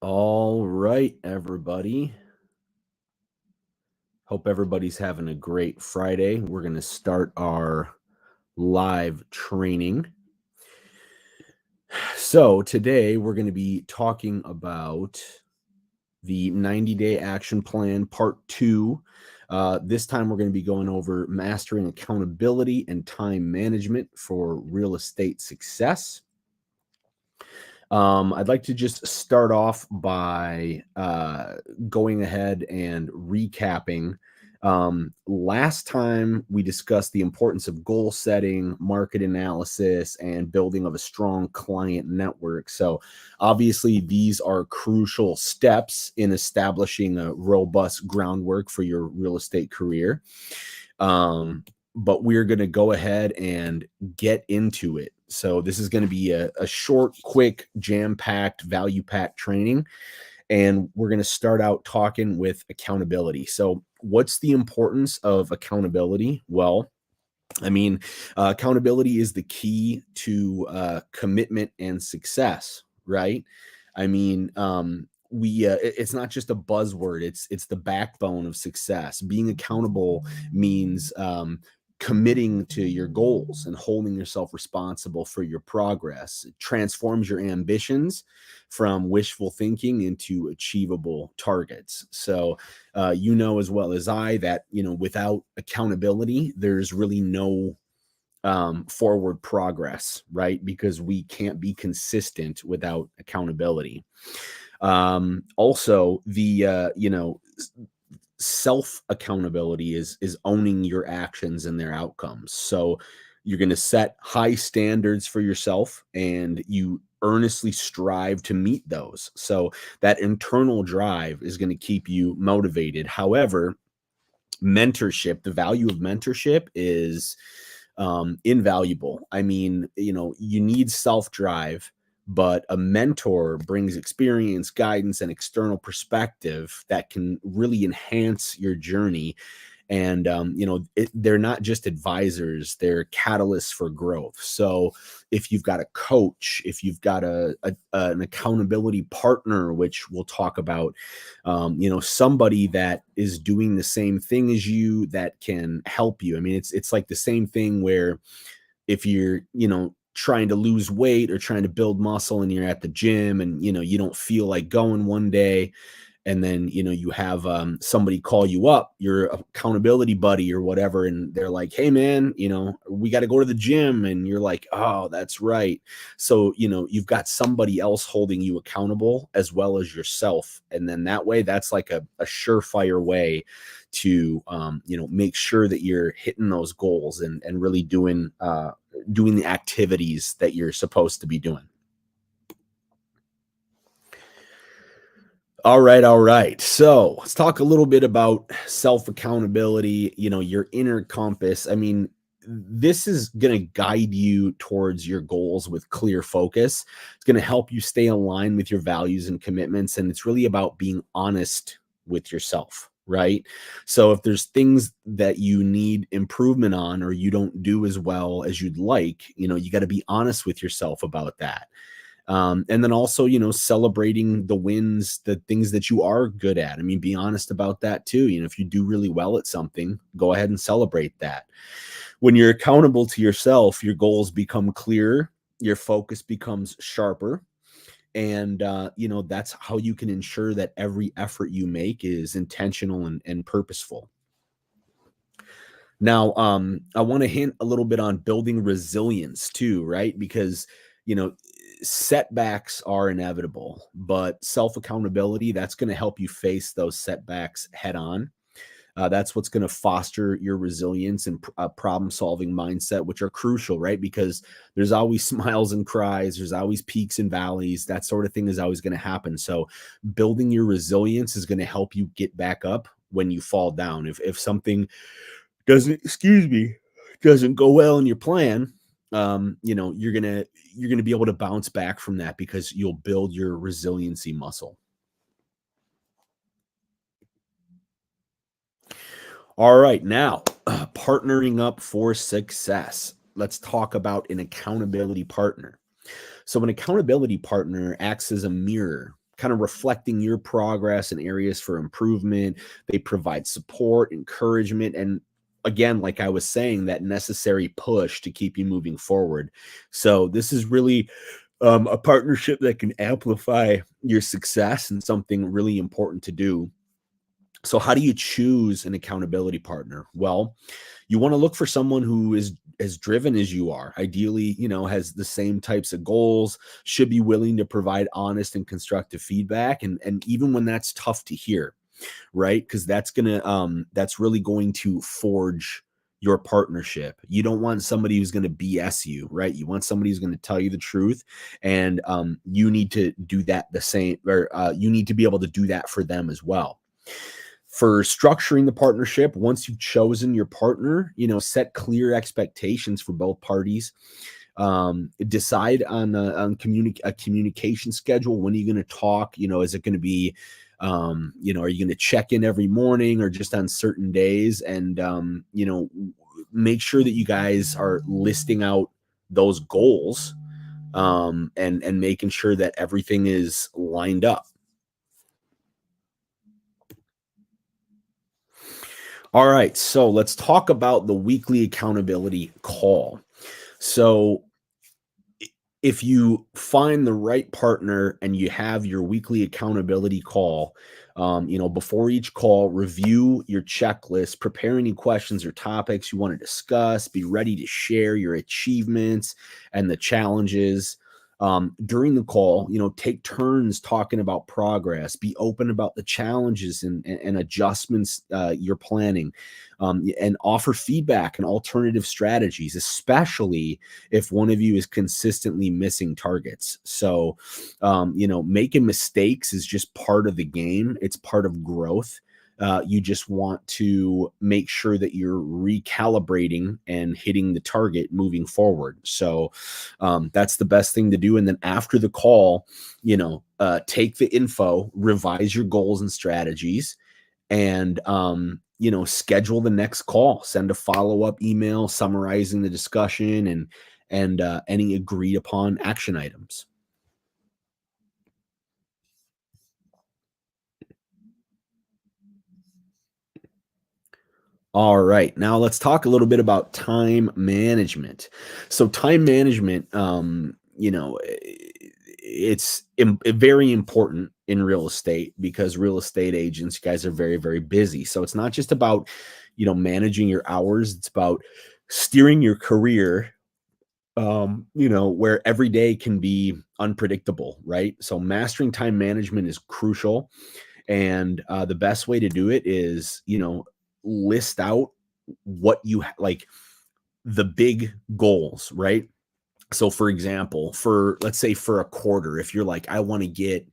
All right, everybody. Hope everybody's having a great Friday. We're going to start our live training. So, today we're going to be talking about the 90-day action plan, part 2. This time we're going to be going over mastering accountability and time management for real estate success. I'd like to just start off by going ahead and recapping. Last time we discussed the importance of goal setting, market analysis, and building of a strong client network. So, obviously, these are crucial steps in establishing a robust groundwork for your real estate career. But we're going to go ahead and get into it. So this is going to be a short, quick, jam-packed, value-packed training. And we're going to start out talking with accountability. So what's the importance of accountability? Well, accountability is the key to commitment and success, right? It's not just a buzzword. It's the backbone of success. Being accountable means committing to your goals and holding yourself responsible for your progress. It transforms your ambitions from wishful thinking into achievable targets. So, you know as well as I that without accountability, there's really no forward progress, right? Because we can't be consistent without accountability. Also, the self accountability is owning your actions and their outcomes. So you're going to set high standards for yourself and you earnestly strive to meet those. So that internal drive is going to keep you motivated. However, mentorship, the value of mentorship is invaluable. You need self drive, but a mentor brings experience, guidance, and external perspective that can really enhance your journey. And they're not just advisors, they're catalysts for growth. So if you've got a coach, if you've got an accountability partner, which we'll talk about, somebody that is doing the same thing as you that can help you. It's like the same thing where if you're trying to lose weight or trying to build muscle and you're at the gym and you don't feel like going one day, and then you have somebody call you up, your accountability buddy or whatever, and they're like, hey man, we got to go to the gym, and you're like, oh, that's right. So you've got somebody else holding you accountable as well as yourself, and then that way, that's like a surefire way to make sure that you're hitting those goals and really doing the activities that you're supposed to be doing. All right. So let's talk a little bit about self-accountability, your inner compass. This is going to guide you towards your goals with clear focus. It's going to help you stay aligned with your values and commitments. And it's really about being honest with yourself, right? So if there's things that you need improvement on or you don't do as well as you'd like, you got to be honest with yourself about that. And then also, celebrating the wins, the things that you are good at. Be honest about that too. If you do really well at something, go ahead and celebrate that. When you're accountable to yourself, your goals become clearer, your focus becomes sharper. And, that's how you can ensure that every effort you make is intentional and purposeful. Now, I want to hint a little bit on building resilience too, right? Because, setbacks are inevitable, but self accountability, that's going to help you face those setbacks head on. That's what's going to foster your resilience and problem solving mindset, which are crucial, right? Because there's always smiles and cries, there's always peaks and valleys. That sort of thing is always going to happen. So, building your resilience is going to help you get back up when you fall down. If something doesn't go well in your plan, you're gonna be able to bounce back from that because you'll build your resiliency muscle. All right, now partnering up for success. Let's talk about an accountability partner. So an accountability partner acts as a mirror, kind of reflecting your progress and areas for improvement. They provide support, encouragement, and again, like I was saying, that necessary push to keep you moving forward. So this is really a partnership that can amplify your success and something really important to do. So how do you choose an accountability partner? Well, you want to look for someone who is as driven as you are. Ideally, has the same types of goals, should be willing to provide honest and constructive feedback, and even when that's tough to hear, right? Because that's really going to forge your partnership. You don't want somebody who's going to BS you, right? You want somebody who's going to tell you the truth, and you need to do that the same, or you need to be able to do that for them as well. For structuring the partnership, once you've chosen your partner, set clear expectations for both parties. Decide a communication schedule. When are you going to talk? Is it going to be, are you going to check in every morning or just on certain days? And make sure that you guys are listing out those goals, and making sure that everything is lined up. All right, so let's talk about the weekly accountability call. So, if you find the right partner and you have your weekly accountability call, before each call, review your checklist, prepare any questions or topics you want to discuss, be ready to share your achievements and the challenges. During the call, take turns talking about progress, be open about the challenges and adjustments you're planning, and offer feedback and alternative strategies, especially if one of you is consistently missing targets. So, making mistakes is just part of the game. It's part of growth. You just want to make sure that you're recalibrating and hitting the target moving forward. So, that's the best thing to do. And then after the call, take the info, revise your goals and strategies, and schedule the next call, send a follow-up email summarizing the discussion and any agreed upon action items. All right, now let's talk a little bit about time management. So time management, very important in real estate, because real estate agents, you guys are very, very busy. So it's not just about, managing your hours. It's about steering your career, where every day can be unpredictable, right? So mastering time management is crucial. And the best way to do it is, list out what like the big goals, right? So for example, let's say for a quarter, if you're like, I want to get,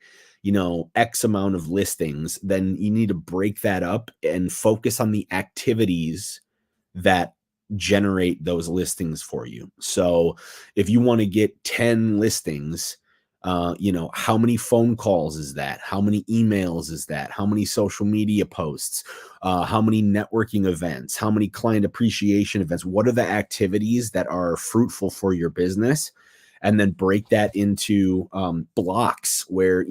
X amount of listings, then you need to break that up and focus on the activities that generate those listings for you. So if you want to get 10 listings, how many phone calls is that? How many emails is that? How many social media posts? How many networking events? How many client appreciation events? What are the activities that are fruitful for your business? And then break that into blocks where,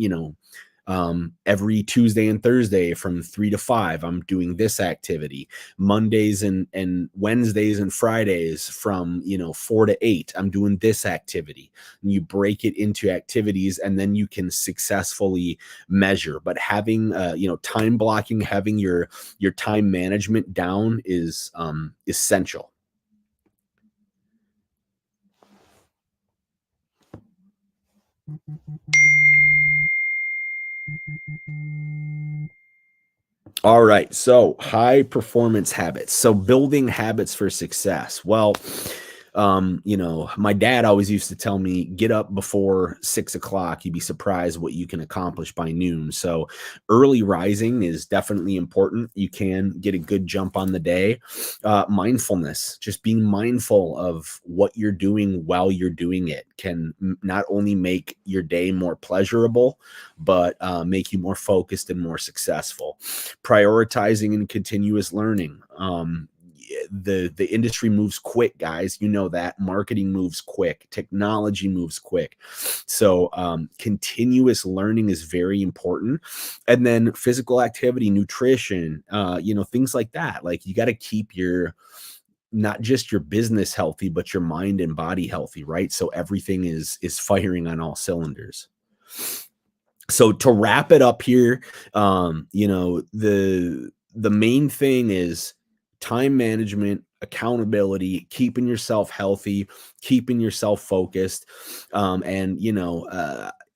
every Tuesday and Thursday from 3 to 5, I'm doing this activity. Mondays and Wednesdays and Fridays from 4 to 8, I'm doing this activity. And you break it into activities, and then you can successfully measure. But having time blocking, having your time management down is essential. All right. So high performance habits. So building habits for success. Well, my dad always used to tell me, get up before 6 o'clock. You'd be surprised what you can accomplish by noon. So early rising is definitely important. You can get a good jump on the day. Mindfulness, just being mindful of what you're doing while you're doing it, can not only make your day more pleasurable, but make you more focused and more successful. Prioritizing and continuous learning. the industry moves quick, guys. You know that marketing moves quick, technology moves quick. So continuous learning is very important. And then physical activity, nutrition, things like that. Like you got to keep your not just your business healthy, but your mind and body healthy, right? So everything is firing on all cylinders. So to wrap it up here, the main thing is time management, accountability, keeping yourself healthy, keeping yourself focused. And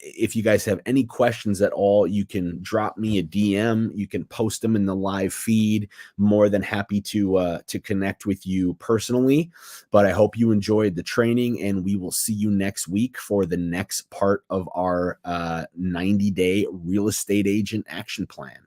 if you guys have any questions at all, you can drop me a DM. You can post them in the live feed. More than happy to connect with you personally. But I hope you enjoyed the training, and we will see you next week for the next part of our 90-day real estate agent action plan.